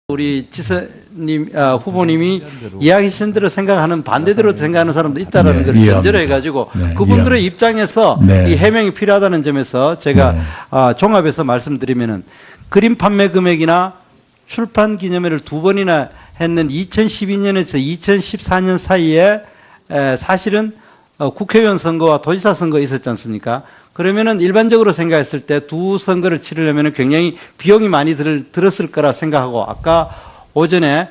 우리 지선님, 후보님이 이야기하신 대로 생각하는 반대대로 생각하는 사람도 있다라는 걸 전제로 해가지고 그분들의 입장에서 이 해명이 필요하다는 점에서 제가 종합해서 말씀드리면은 그림 판매 금액이나 출판 기념회를 2번이나 했는 2012년에서 2014년 사이에 사실은 국회의원 선거와 도지사 선거가 있었지 않습니까? 그러면은 일반적으로 생각했을 때 두 선거를 치르려면은 굉장히 비용이 많이 들었을 거라 생각하고 아까 오전에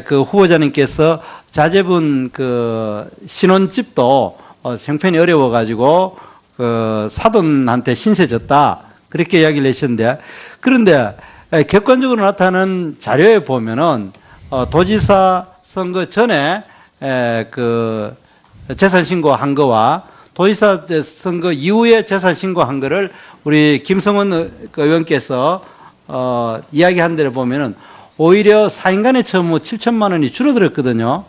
그 후보자님께서 자제분 그 신혼집도 형편이 어려워가지고 그 사돈한테 신세졌다 그렇게 이야기를 하셨는데 그런데 객관적으로 나타나는 자료에 보면은 도지사 선거 전에 그 재산 신고한 거와 도지사 선거 이후에 재산 신고한 거를 우리 김성원 의원께서 이야기한 대로 보면은 오히려 4인간의 처무 7천만 원이 줄어들었거든요.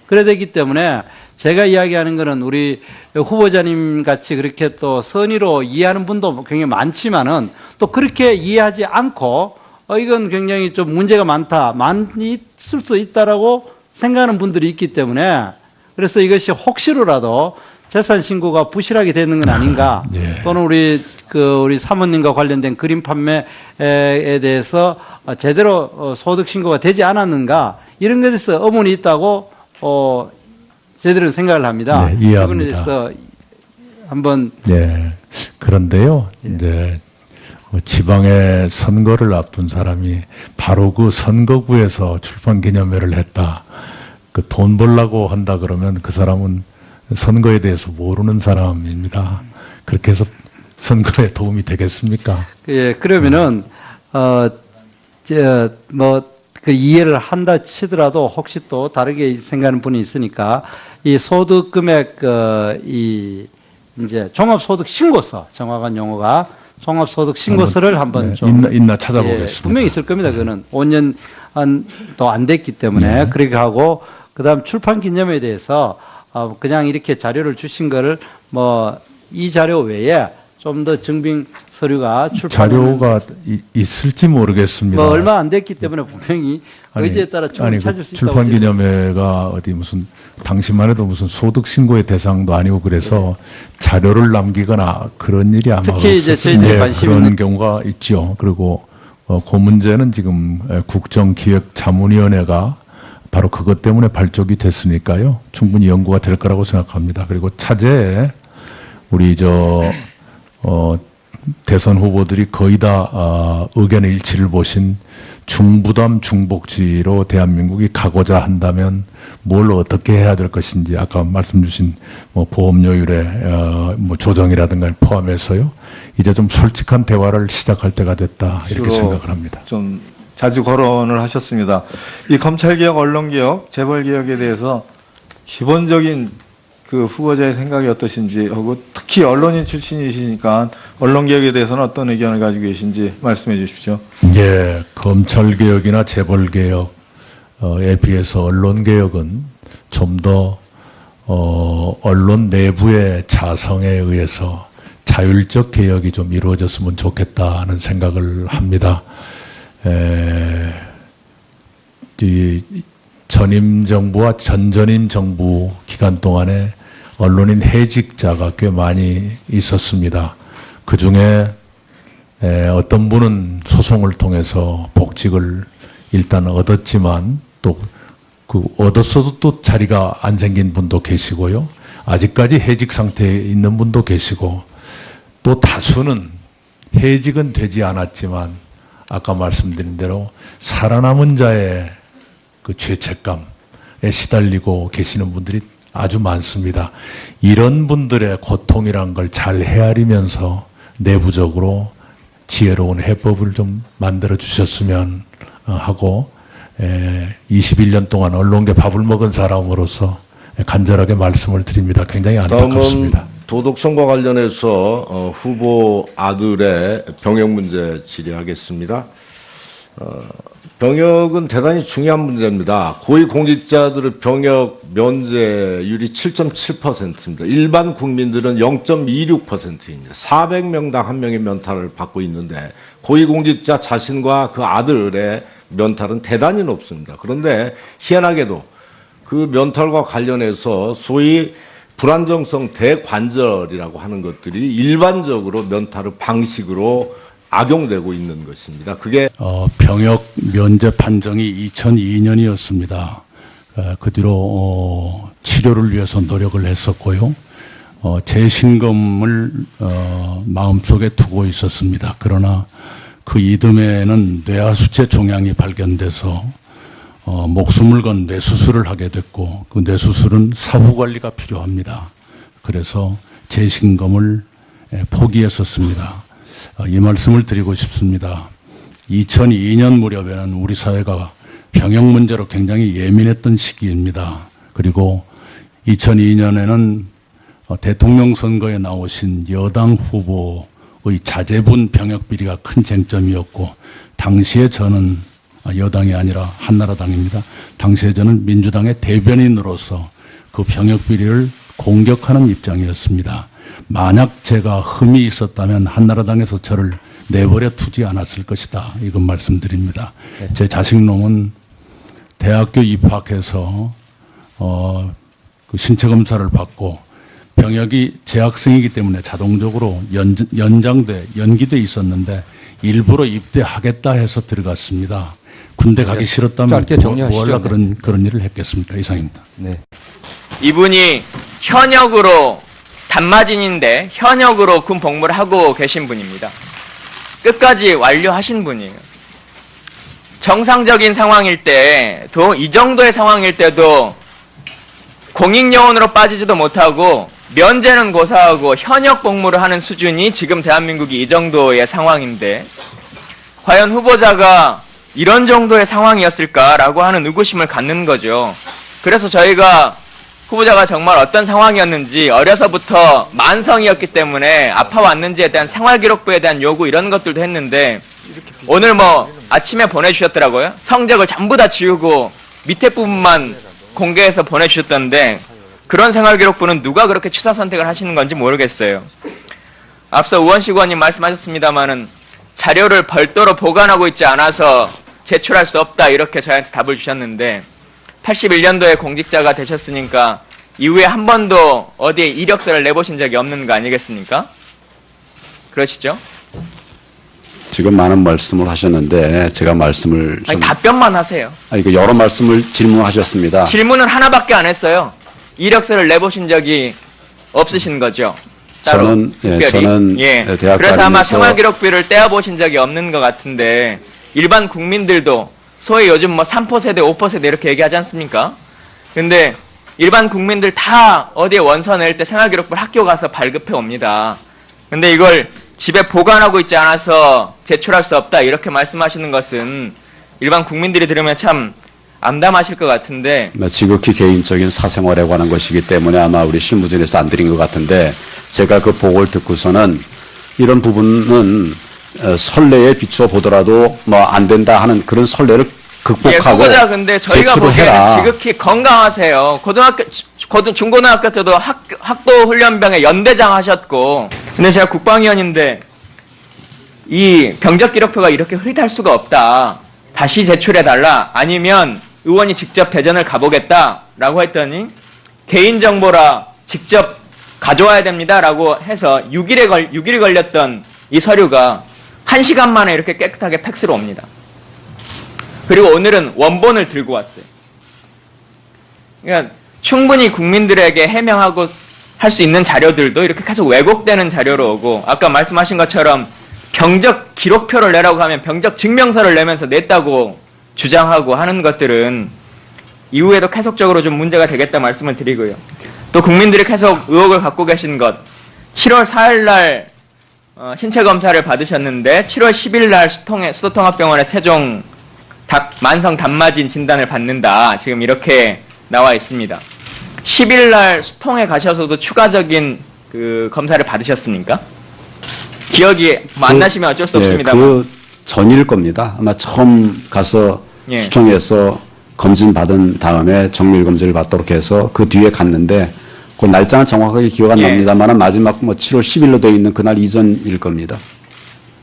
그래 되기 때문에 제가 이야기하는 거는 우리 후보자님 같이 그렇게 또 선의로 이해하는 분도 굉장히 많지만은 또 그렇게 이해하지 않고 이건 굉장히 좀 문제가 많이 있을 수 있다라고 생각하는 분들이 있기 때문에 그래서 이것이 혹시라도 재산 신고가 부실하게 되는 건 아닌가 또는 우리 사모님과 관련된 그림 판매에 대해서 제대로 소득 신고가 되지 않았는가 이런 것에 대해서 의문이 있다고 저희들은 생각을 합니다. 네, 이해합니다. 이분에 대해서 한번 그런데요. 이제 지방의 선거를 앞둔 사람이 바로 그 선거구에서 출판 기념회를 했다. 그 돈 벌라고 한다 그러면 그 사람은 선거에 대해서 모르는 사람입니다. 그렇게 해서 선거에 도움이 되겠습니까? 예, 그러면은 그 이해를 한다 치더라도 혹시 또 다르게 생각하는 분이 있으니까 이 소득 금액 이제 종합소득 신고서 정확한 용어가 종합소득 신고서를 한번 좀 있나 찾아보겠습니다. 예, 분명히 있을 겁니다. 그거는 5년 또 안 됐기 때문에 그렇게 하고 그다음 출판 기념회에 대해서 그냥 이렇게 자료를 주신 거를 이 자료 외에 좀 더 증빙 서류가 자료가 있을지 모르겠습니다. 얼마 안 됐기 때문에 분명히 의지에 따라 충분히 찾을 수 있다고. 출판 기념회가 어디 무슨 당시만 해도 무슨 소득 신고의 대상도 아니고 그래서 자료를 남기거나 그런 일이 아마 특히 이제 저희들이 관심 그런 있는 경우가 있죠. 그리고 그 문제는 지금 국정기획자문위원회가 바로 그것 때문에 발족이 됐으니까요. 충분히 연구가 될 거라고 생각합니다. 그리고 차제에 우리 대선 후보들이 거의 다 의견의 일치를 보신 중부담 중복지로 대한민국이 가고자 한다면 뭘 어떻게 해야 될 것인지 아까 말씀 주신 보험료율의 조정이라든가 포함해서요. 이제 좀 솔직한 대화를 시작할 때가 됐다 이렇게 생각을 합니다. 좀 자주 거론을 하셨습니다. 이 검찰개혁, 언론개혁, 재벌개혁에 대해서 기본적인 그 후보자의 생각이 어떠신지 하고 특히 언론인 출신이시니까 언론개혁에 대해서는 어떤 의견을 가지고 계신지 말씀해 주십시오. 예, 검찰개혁이나 재벌개혁에 비해서 언론개혁은 좀 더 언론 내부의 자성에 의해서 자율적 개혁이 좀 이루어졌으면 좋겠다는 생각을 합니다. 이 전임 정부와 전전임 정부 기간 동안에 언론인 해직자가 꽤 많이 있었습니다. 그 중에 어떤 분은 소송을 통해서 복직을 일단 얻었지만 또 그 얻었어도 또 자리가 안 생긴 분도 계시고요. 아직까지 해직 상태에 있는 분도 계시고 또 다수는 해직은 되지 않았지만 아까 말씀드린 대로 살아남은 자의 그 죄책감에 시달리고 계시는 분들이 아주 많습니다. 이런 분들의 고통이란 걸 잘 헤아리면서 내부적으로 지혜로운 해법을 좀 만들어 주셨으면 하고 21년 동안 언론계 밥을 먹은 사람으로서 간절하게 말씀을 드립니다. 굉장히 안타깝습니다. 도덕성과 관련해서 후보 아들의 병역 문제 질의하겠습니다. 병역은 대단히 중요한 문제입니다. 고위공직자들의 병역 면제율이 7.7%입니다. 일반 국민들은 0.26%입니다. 400명당 1명의 면탈을 받고 있는데 고위공직자 자신과 그 아들의 면탈은 대단히 높습니다. 그런데 희한하게도 그 면탈과 관련해서 소위 불안정성 대관절이라고 하는 것들이 일반적으로 면탈의 방식으로 악용되고 있는 것입니다. 그게 병역 면제 판정이 2002년이었습니다. 그 뒤로 치료를 위해서 노력을 했었고요. 재신검을 마음속에 두고 있었습니다. 그러나 그 이듬해에는 뇌하수체 종양이 발견돼서 목숨을 건 뇌수술을 하게 됐고 그 뇌수술은 사후관리가 필요합니다. 그래서 재신검을 포기했었습니다. 이 말씀을 드리고 싶습니다. 2002년 무렵에는 우리 사회가 병역 문제로 굉장히 예민했던 시기입니다. 그리고 2002년에는 대통령 선거에 나오신 여당 후보의 자제분 병역 비리가 큰 쟁점이었고 당시에 저는 여당이 아니라 한나라당입니다. 당시에 저는 민주당의 대변인으로서 그 병역 비리를 공격하는 입장이었습니다. 만약 제가 흠이 있었다면 한나라당에서 저를 내버려 두지 않았을 것이다. 이건 말씀드립니다. 네. 제 자식놈은 대학교 입학해서 그 신체 검사를 받고 병역이 재학생이기 때문에 자동적으로 연기돼 있었는데 일부러 입대하겠다 해서 들어갔습니다. 군대 가기 싫었다면 짧게 정리하시죠. 뭐하려 그런 일을 했겠습니까? 이상입니다. 네. 이분이 현역으로 단마진인데 현역으로 군 복무를 하고 계신 분입니다. 끝까지 완료하신 분이에요. 정상적인 상황일 때도 이 정도의 상황일 때도 공익요원으로 빠지지도 못하고 면제는 고사하고 현역 복무를 하는 수준이 지금 대한민국이 이 정도의 상황인데 과연 후보자가 이런 정도의 상황이었을까라고 하는 의구심을 갖는 거죠. 그래서 저희가 후보자가 정말 어떤 상황이었는지 어려서부터 만성이었기 때문에 아파왔는지에 대한 생활기록부에 대한 요구 이런 것들도 했는데 오늘 뭐 아침에 보내주셨더라고요. 성적을 전부 다 지우고 밑에 부분만 공개해서 보내주셨던데 그런 생활기록부는 누가 그렇게 취사 선택을 하시는 건지 모르겠어요. 앞서 우원식 의원님 말씀하셨습니다마는 자료를 별도로 보관하고 있지 않아서 제출할 수 없다 이렇게 저희한테 답을 주셨는데 81년도에 공직자가 되셨으니까 이후에 한 번도 어디에 이력서를 내보신 적이 없는 거 아니겠습니까? 그러시죠? 지금 많은 말씀을 하셨는데 제가 말씀을 좀 아니, 답변만 하세요. 아니, 여러 말씀을 질문하셨습니다. 질문은 하나밖에 안 했어요. 이력서를 내보신 적이 없으신 거죠? 따로, 저는 특별히. 대학 그래서 아마 다니면서 생활기록비를 떼어보신 적이 없는 것 같은데 일반 국민들도 소위 요즘 뭐 3포 세대, 5포 세대 이렇게 얘기하지 않습니까? 근데 일반 국민들 다 어디에 원서 낼 때 생활기록부를 학교 가서 발급해 옵니다. 근데 이걸 집에 보관하고 있지 않아서 제출할 수 없다 이렇게 말씀하시는 것은 일반 국민들이 들으면 참 암담하실 것 같은데 지극히 개인적인 사생활에 관한 것이기 때문에 아마 우리 실무진에서 안 드린 것 같은데 제가 그 보고를 듣고서는 이런 부분은 선례에 비추어 보더라도 뭐 안 된다 하는 그런 선례를 극복하고 후보자 근데 저희가 제출을 보기에는 해라. 지극히 건강하세요. 중고등학교 때도 학도 훈련병에 연대장 하셨고 근데 제가 국방위원인데 이 병적 기록표가 이렇게 흐릿할 수가 없다. 다시 제출해달라. 아니면 의원이 직접 대전을 가보겠다라고 했더니 개인정보라 직접 가져와야 됩니다라고 해서 6일이 걸렸던 이 서류가 1시간 만에 이렇게 깨끗하게 팩스로 옵니다. 그리고 오늘은 원본을 들고 왔어요. 그러니까 충분히 국민들에게 해명하고 할 수 있는 자료들도 이렇게 계속 왜곡되는 자료로 오고 아까 말씀하신 것처럼 병적 기록표를 내라고 하면 병적 증명서를 내면서 냈다고 주장하고 하는 것들은 이후에도 계속적으로 좀 문제가 되겠다 말씀을 드리고요. 또 국민들이 계속 의혹을 갖고 계신 것 7월 4일 날 신체 검사를 받으셨는데 7월 10일 날 수도통합병원의 세종 만성 단마진 진단을 받는다. 지금 이렇게 나와 있습니다. 10일 날 수통에 가셔서도 추가적인 그 검사를 받으셨습니까? 기억이 안 나시면 어쩔 수 없습니다만. 그 전일 겁니다. 아마 처음 가서 예. 수통에서 검진 받은 다음에 정밀 검진을 받도록 해서 그 뒤에 갔는데 그 날짜는 정확하게 기억 안 예. 납니다만 마지막 뭐 7월 10일로 되어 있는 그날 이전일 겁니다.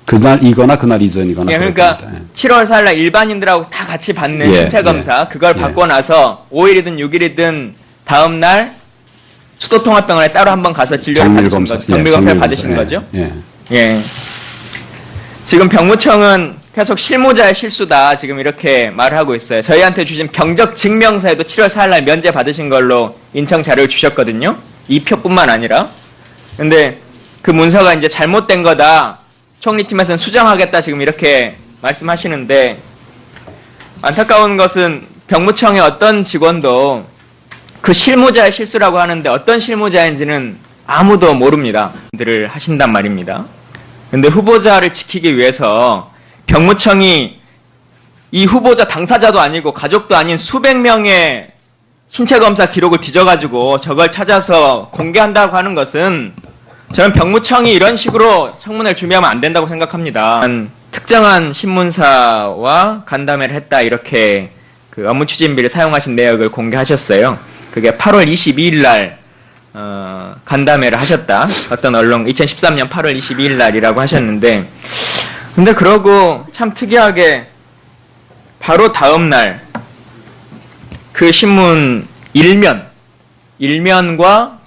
그날이거나 그날 이전이거나. 예, 그럴 그러니까 겁니다. 7월 4일 날 일반인들하고 다 같이 받는 예, 신체 검사 예. 그걸 예. 받고 나서 5일이든 6일이든 다음 날 수도통합병원에 따로 한번 가서 진료를 정밀 받으신 검사, 거죠. 정밀 검사를 받으신 예, 거죠. 예. 예. 지금 병무청은 계속 실무자의 실수다 지금 이렇게 말을 하고 있어요. 저희한테 주신 병적 증명서에도 7월 4일 날 면제 받으신 걸로 인청 자료를 주셨거든요. 이 표뿐만 아니라. 근데 그 문서가 이제 잘못된 거다. 총리팀에서는 수정하겠다 지금 이렇게 말씀하시는데 안타까운 것은 병무청의 어떤 직원도 그 실무자의 실수라고 하는데 어떤 실무자인지는 아무도 모릅니다. 들을 하신단 말입니다. 근데 후보자를 지키기 위해서 병무청이 이 후보자 당사자도 아니고 가족도 아닌 수백 명의 신체 검사 기록을 뒤져가지고 저걸 찾아서 공개한다고 하는 것은 저는 병무청이 이런 식으로 청문회를 준비하면 안 된다고 생각합니다. 특정한 신문사와 간담회를 했다 이렇게 그 업무추진비를 사용하신 내역을 공개하셨어요. 그게 8월 22일 날 간담회를 하셨다. 어떤 언론 2013년 8월 22일 날이라고 하셨는데 근데 그러고 참 특이하게 바로 다음 날 그 신문 일면과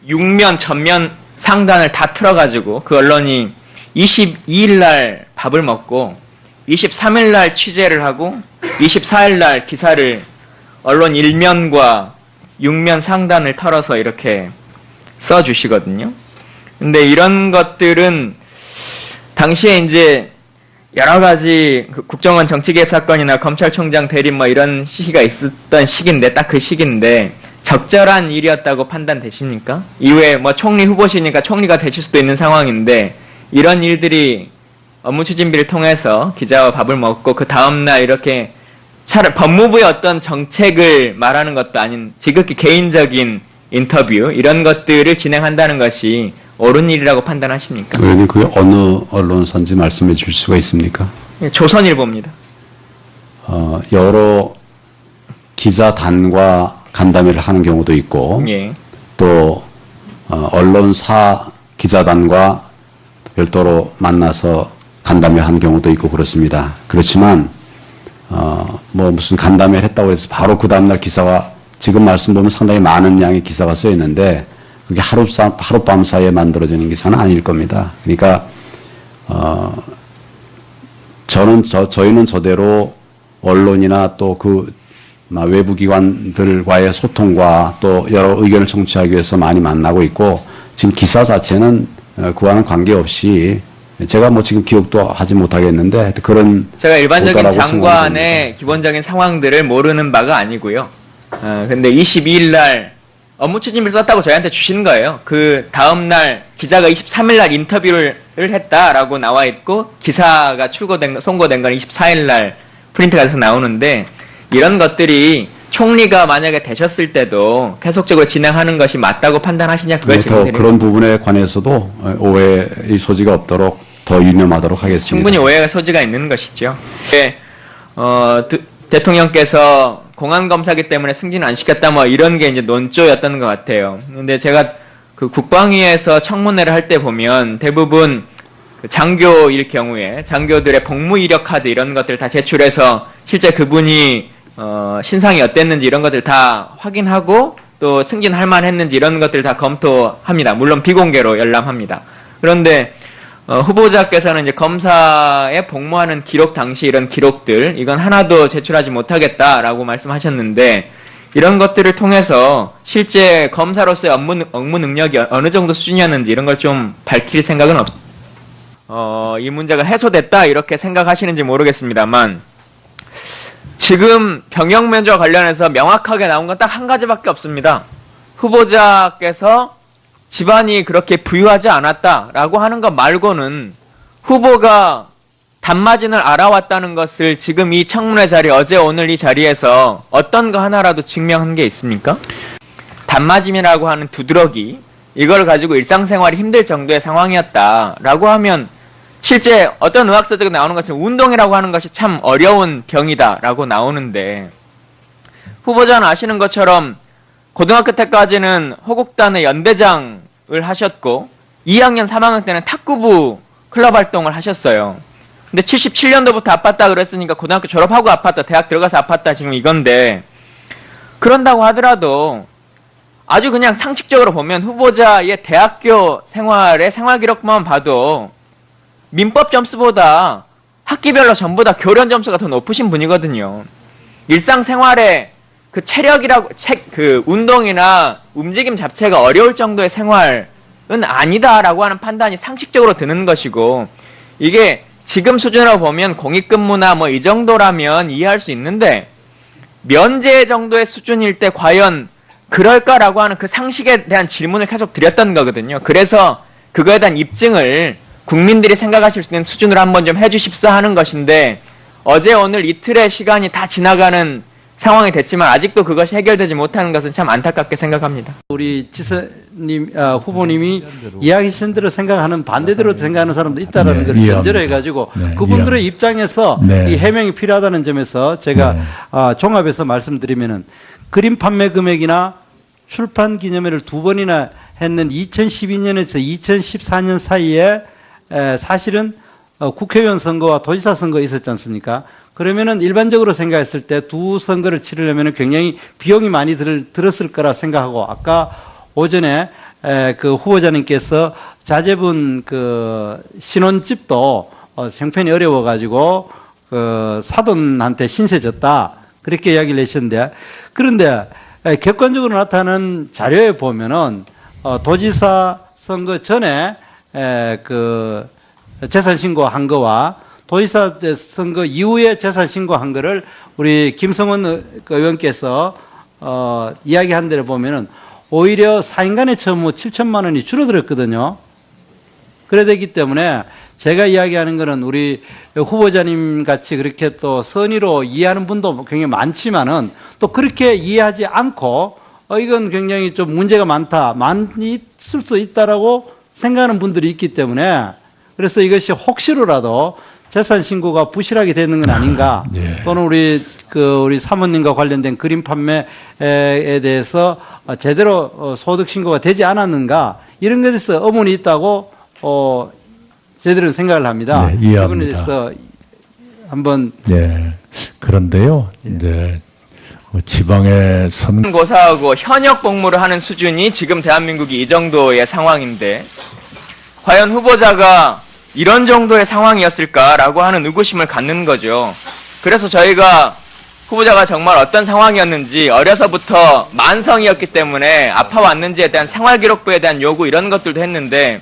6면, 전면 상단을 다 틀어가지고 그 언론이 22일 날 밥을 먹고 23일 날 취재를 하고 24일 날 기사를 언론 1면과 6면 상단을 털어서 이렇게 써주시거든요. 근데 이런 것들은 당시에 이제 여러 가지 국정원 정치개입 사건이나 검찰총장 대립 뭐 이런 시기가 있었던 시기인데 딱 그 시기인데 적절한 일이었다고 판단되십니까? 이후에 뭐 총리 후보시니까 총리가 되실 수도 있는 상황인데 이런 일들이 업무추진비를 통해서 기자와 밥을 먹고 그 다음날 이렇게 법무부의 어떤 정책을 말하는 것도 아닌 지극히 개인적인 인터뷰 이런 것들을 진행한다는 것이 옳은 일이라고 판단하십니까? 의원님 그게 어느 언론사인지 말씀해 주실 수가 있습니까? 조선일보입니다. 여러 기자단과 간담회를 하는 경우도 있고 예. 또 언론사 기자단과 별도로 만나서 간담회 한 경우도 있고 그렇습니다. 그렇지만 뭐 무슨 간담회를 했다고 해서 바로 그 다음날 기사가 지금 말씀 보면 상당히 많은 양의 기사가 써 있는데 그게 하룻밤 사이에 만들어지는 기사는 아닐 겁니다. 그러니까 저희는 저대로 언론이나 또 그 외부 기관들과의 소통과 또 여러 의견을 청취하기 위해서 많이 만나고 있고 지금 기사 자체는 그와는 관계없이 제가 뭐 지금 기억도 하지 못하겠는데 그런 제가 일반적인 보도라고 장관의 기본적인 상황들을 모르는 바가 아니고요. 근데 22일 날 업무추진비를 썼다고 저희한테 주신 거예요. 그 다음 날 기자가 23일 날 인터뷰를 했다라고 나와 있고 기사가 송고된 건 24일 날 프린트가 돼서 나오는데 이런 것들이 총리가 만약에 되셨을 때도 계속적으로 진행하는 것이 맞다고 판단하시냐 그걸 질문드립니다. 그런 부분에 관해서도 오해의 소지가 없도록 더 유념하도록 하겠습니다. 충분히 오해가 소지가 있는 것이죠. 네, 대통령께서 공안검사기 때문에 승진 안 시켰다 뭐 이런 게 이제 논조였던 것 같아요. 근데 제가 그 국방위에서 청문회를 할 때 보면 대부분 장교일 경우에 장교들의 복무 이력 카드 이런 것들 다 제출해서 실제 그분이 신상이 어땠는지 이런 것들 다 확인하고 또 승진할 만했는지 이런 것들 다 검토합니다. 물론 비공개로 열람합니다. 그런데 후보자께서는 이제 검사에 복무하는 기록 당시 이런 기록들 이건 하나도 제출하지 못하겠다라고 말씀하셨는데 이런 것들을 통해서 실제 검사로서의 업무 능력이 어느 정도 수준이었는지 이런 걸 좀 밝힐 생각은 이 문제가 해소됐다 이렇게 생각하시는지 모르겠습니다만 지금 병역 면제와 관련해서 명확하게 나온 건 딱 한 가지밖에 없습니다. 후보자께서 집안이 그렇게 부유하지 않았다라고 하는 것 말고는 후보가 단마진을 알아왔다는 것을 지금 이 청문회 자리 어제 오늘 이 자리에서 어떤 거 하나라도 증명한 게 있습니까? 단마진이라고 하는 두드러기 이걸 가지고 일상생활이 힘들 정도의 상황이었다라고 하면 실제 어떤 의학서적에 나오는 것처럼 운동이라고 하는 것이 참 어려운 병이다라고 나오는데 후보자는 아시는 것처럼 고등학교 때까지는 호국단의 연대장을 하셨고 2학년, 3학년 때는 탁구부 클럽 활동을 하셨어요. 근데 77년도부터 아팠다 그랬으니까 고등학교 졸업하고 아팠다, 대학 들어가서 아팠다 지금 이건데 그런다고 하더라도 아주 그냥 상식적으로 보면 후보자의 대학교 생활의 생활기록만 봐도 민법 점수보다 학기별로 전부 다 교련 점수가 더 높으신 분이거든요. 일상생활에 그 체력이라고, 그 운동이나 움직임 자체가 어려울 정도의 생활은 아니다라고 하는 판단이 상식적으로 드는 것이고 이게 지금 수준으로 보면 공익근무나 뭐 이 정도라면 이해할 수 있는데 면제 정도의 수준일 때 과연 그럴까라고 하는 그 상식에 대한 질문을 계속 드렸던 거거든요. 그래서 그거에 대한 입증을 국민들이 생각하실 수 있는 수준으로 한번 좀 해주십사 하는 것인데 어제 오늘 이틀의 시간이 다 지나가는 상황이 됐지만 아직도 그것이 해결되지 못하는 것은 참 안타깝게 생각합니다. 우리 지사님, 후보님이 이야기하신 대로 생각하는 반대대로 생각하는 사람도 있다라는 걸 전제로 해가지고 그분들의 입장에서 이 해명이 필요하다는 점에서 제가 종합해서 말씀드리면은 그림 판매 금액이나 출판 기념회를 2번이나 했는 2012년에서 2014년 사이에 사실은 국회의원 선거와 도지사 선거 있었지 않습니까? 그러면은 일반적으로 생각했을 때 두 선거를 치르려면은 굉장히 비용이 많이 들었을 거라 생각하고 아까 오전에 그 후보자님께서 자제분 그 신혼집도 형편이 어려워가지고 그 사돈한테 신세졌다 그렇게 이야기를 하셨는데 그런데 객관적으로 나타나는 자료에 보면은 도지사 선거 전에 그 재산 신고한 거와 도지사 선거 이후에 재산 신고한 거를 우리 김성원 의원께서 이야기한 대로 보면은 오히려 4인간의 처무 7천만 원이 줄어들었거든요. 그래 되기 때문에 제가 이야기하는 거는 우리 후보자님 같이 그렇게 또 선의로 이해하는 분도 굉장히 많지만은 또 그렇게 이해하지 않고 이건 굉장히 좀 문제가 많이 있을 수 있다라고 생각하는 분들이 있기 때문에 그래서 이것이 혹시라도 재산 신고가 부실하게 되는 건 아닌가 또는 우리 사모님과 관련된 그림 판매에 대해서 제대로 소득 신고가 되지 않았는가 이런 것에 대해서 의문이 있다고 저희들은 생각을 합니다. 네, 이해합니다. 이분에 대해서 한번 그런데요. 이제 지방의 고사하고 현역 복무를 하는 수준이 지금 대한민국이 이 정도의 상황인데 과연 후보자가 이런 정도의 상황이었을까라고 하는 의구심을 갖는 거죠. 그래서 저희가 후보자가 정말 어떤 상황이었는지 어려서부터 만성이었기 때문에 아파왔는지에 대한 생활기록부에 대한 요구 이런 것들도 했는데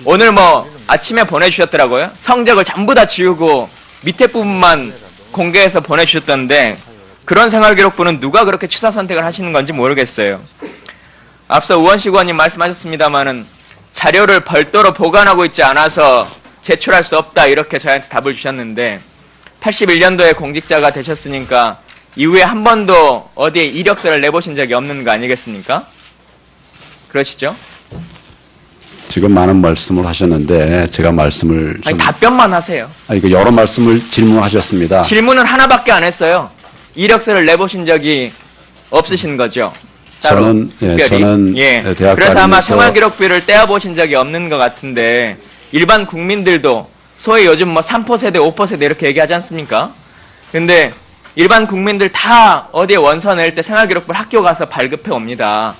오늘 뭐 아침에 보내주셨더라고요. 성적을 전부 다 지우고 밑에 부분만 공개해서 보내주셨던데 그런 생활기록부는 누가 그렇게 취사 선택을 하시는 건지 모르겠어요. 앞서 우원식 의원님 말씀하셨습니다마는 자료를 별도로 보관하고 있지 않아서 제출할 수 없다 이렇게 저희한테 답을 주셨는데 81년도에 공직자가 되셨으니까 이후에 한 번도 어디에 이력서를 내보신 적이 없는 거 아니겠습니까? 그러시죠? 지금 많은 말씀을 하셨는데 제가 말씀을 좀 답변만 하세요. 여러 말씀을 질문하셨습니다. 질문은 하나밖에 안 했어요. 이력서를 내보신 적이 없으신 거죠? 저는 대학 그래서 아마 다니면서 생활기록부를 떼어보신 적이 없는 것 같은데 일반 국민들도 소위 요즘 뭐 3포 세대, 5포 세대 이렇게 얘기하지 않습니까? 근데 일반 국민들 다 어디에 원서 낼 때 생활기록부를 학교 가서 발급해 옵니다.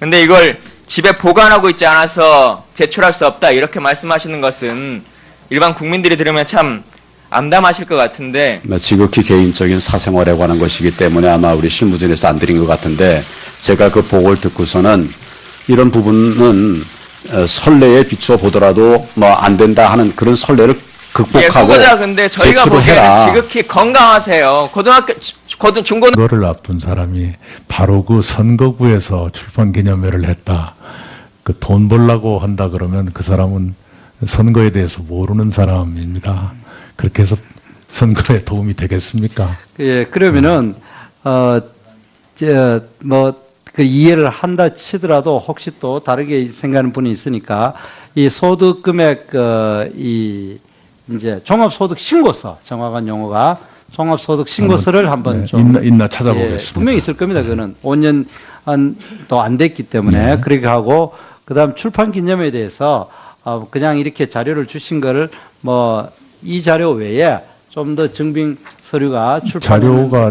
근데 이걸 집에 보관하고 있지 않아서 제출할 수 없다 이렇게 말씀하시는 것은 일반 국민들이 들으면 참 암담하실 것 같은데 지극히 개인적인 사생활에 관한 것이기 때문에 아마 우리 실무진에서 안 드린 것 같은데 제가 그 보고를 듣고서는 이런 부분은 선례에 비추어 보더라도 뭐 안 된다 하는 그런 선례를 극복하고 후보자 근데 저희가 제출을 보기에는 해라. 지극히 건강하세요. 중고 선거를 앞둔 사람이 바로 그 선거구에서 출판 기념회를 했다. 그 돈 벌라고 한다 그러면 그 사람은 선거에 대해서 모르는 사람입니다. 그렇게 해서 선거에 도움이 되겠습니까? 예, 그러면은 그 이해를 한다 치더라도 혹시 또 다르게 생각하는 분이 있으니까 이 소득 금액 이제 종합소득신고서, 정확한 용어가 종합소득신고서를 한번 좀 있나 찾아보겠습니다. 예, 분명히 있을 겁니다. 그거는 5년 또 안 됐기 때문에 그렇게 하고, 그다음 출판 기념에 대해서 그냥 이렇게 자료를 주신 거를 뭐 이 자료 외에 좀 더 증빙 서류가 자료가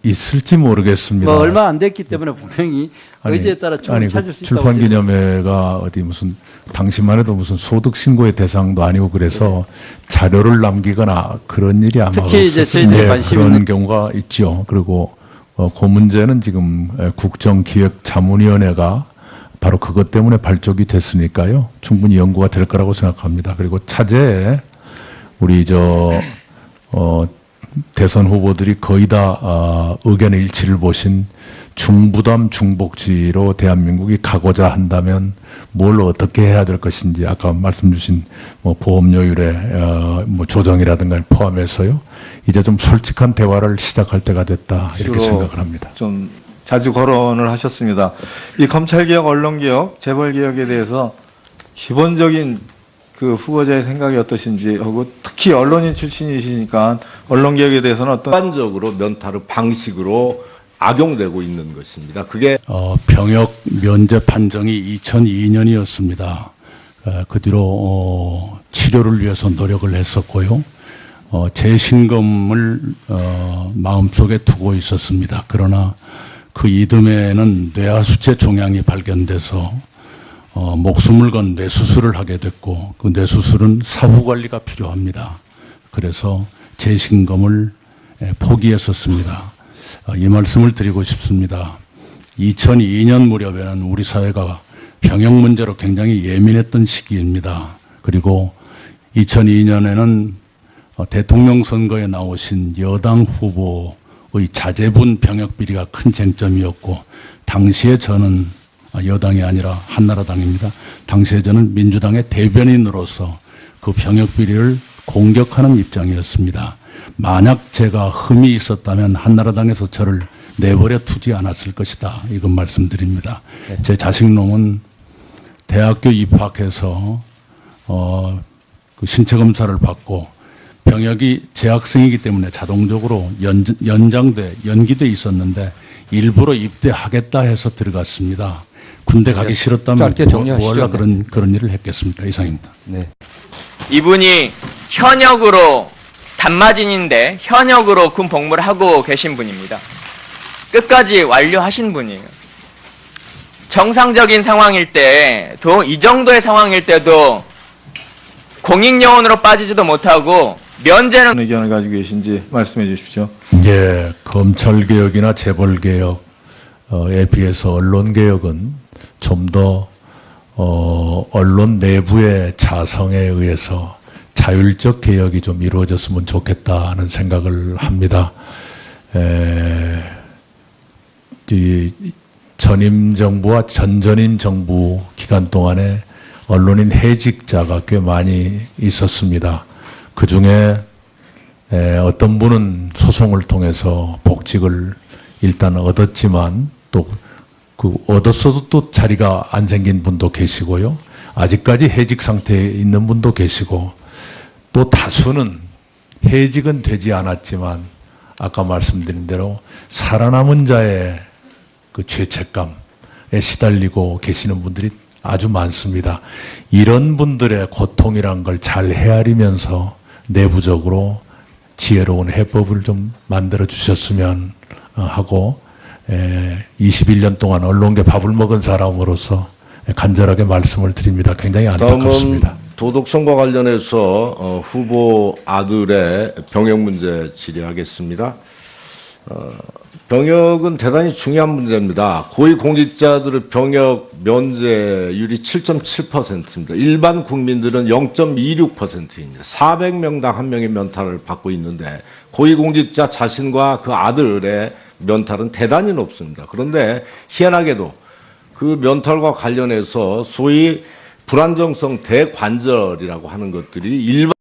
있을지 모르겠습니다. 뭐 얼마 안 됐기 때문에 분명히 의지에 따라 충분히 찾을 수 있다고. 출판 기념회가 어디 무슨 당시만 해도 무슨 소득 신고의 대상도 아니고 그래서 자료를 남기거나 그런 일이 아마 특히 이제 저희들이 관심 그런 있는 경우가 있죠. 그리고 그 문제는 지금 국정기획자문위원회가 바로 그것 때문에 발족이 됐으니까요. 충분히 연구가 될 거라고 생각합니다. 그리고 차제에 우리 대선 후보들이 거의 다 의견의 일치를 보신 중부담 중복지로 대한민국이 가고자 한다면 뭘 어떻게 해야 될 것인지 아까 말씀 주신 뭐 보험료율의 조정이라든가 포함해서요. 이제 좀 솔직한 대화를 시작할 때가 됐다 이렇게 생각을 합니다. 좀 자주 거론을 하셨습니다. 이 검찰개혁, 언론개혁, 재벌개혁에 대해서 기본적인 그 후보자의 생각이 어떠신지 하고, 특히 언론인 출신이시니까 언론개혁에 대해서는 어떤 일반적으로 면탈의 방식으로 악용되고 있는 것입니다. 그게 병역 면제 판정이 2002년이었습니다. 그 뒤로 치료를 위해서 노력을 했었고요. 재신검을 마음속에 두고 있었습니다. 그러나 그 이듬해에는 뇌하수체 종양이 발견돼서 목숨을 건 뇌수술을 하게 됐고, 그 뇌수술은 사후 관리가 필요합니다. 그래서 재신검을 포기했었습니다. 이 말씀을 드리고 싶습니다. 2002년 무렵에는 우리 사회가 병역 문제로 굉장히 예민했던 시기입니다. 그리고 2002년에는 대통령 선거에 나오신 여당 후보의 자제분 병역 비리가 큰 쟁점이었고, 당시에 저는 여당이 아니라 한나라당입니다. 당시에 저는 민주당의 대변인으로서 그 병역 비리를 공격하는 입장이었습니다. 만약 제가 흠이 있었다면 한나라당에서 저를 내버려 두지 않았을 것이다. 이건 말씀드립니다. 제 자식놈은 대학교 입학해서 그 신체 검사를 받고 병역이 재학생이기 때문에 자동적으로 연기돼 있었는데 일부러 입대하겠다 해서 들어갔습니다. 군대 가기 싫었다면 짧게 정리하시죠. 뭐하려 그런 일을 했겠습니까? 이상입니다. 네. 이분이 현역으로 단마진인데 현역으로 군 복무를 하고 계신 분입니다. 끝까지 완료하신 분이에요. 정상적인 상황일 때도, 이 정도의 상황일 때도 공익요원으로 빠지지도 못하고 면제는 의견을 가지고 계신지 말씀해 주십시오. 예, 검찰개혁이나 재벌개혁에 비해서 언론개혁은 좀 더 언론 내부의 자성에 의해서 자율적 개혁이 좀 이루어졌으면 좋겠다는 생각을 합니다. 이 전임 정부와 전전임 정부 기간 동안에 언론인 해직자가 꽤 많이 있었습니다. 그 중에 어떤 분은 소송을 통해서 복직을 일단 얻었지만 또 그 얻었어도 또 자리가 안 생긴 분도 계시고요. 아직까지 해직 상태에 있는 분도 계시고, 또 다수는 해직은 되지 않았지만 아까 말씀드린 대로 살아남은 자의 그 죄책감에 시달리고 계시는 분들이 아주 많습니다. 이런 분들의 고통이란 걸 잘 헤아리면서 내부적으로 지혜로운 해법을 좀 만들어 주셨으면 하고, 21년 동안 언론계 밥을 먹은 사람으로서 간절하게 말씀을 드립니다. 굉장히 안타깝습니다. 다음은 도덕성과 관련해서 후보 아들의 병역 문제 질의하겠습니다. 병역은 대단히 중요한 문제입니다. 고위공직자들의 병역 면제율이 7.7%입니다. 일반 국민들은 0.26%입니다. 400명당 1명의 면탈을 받고 있는데 고위공직자 자신과 그 아들의 면탈은 대단히 높습니다. 그런데 희한하게도 그 면탈과 관련해서 소위 불안정성 대관절이라고 하는 것들이 일반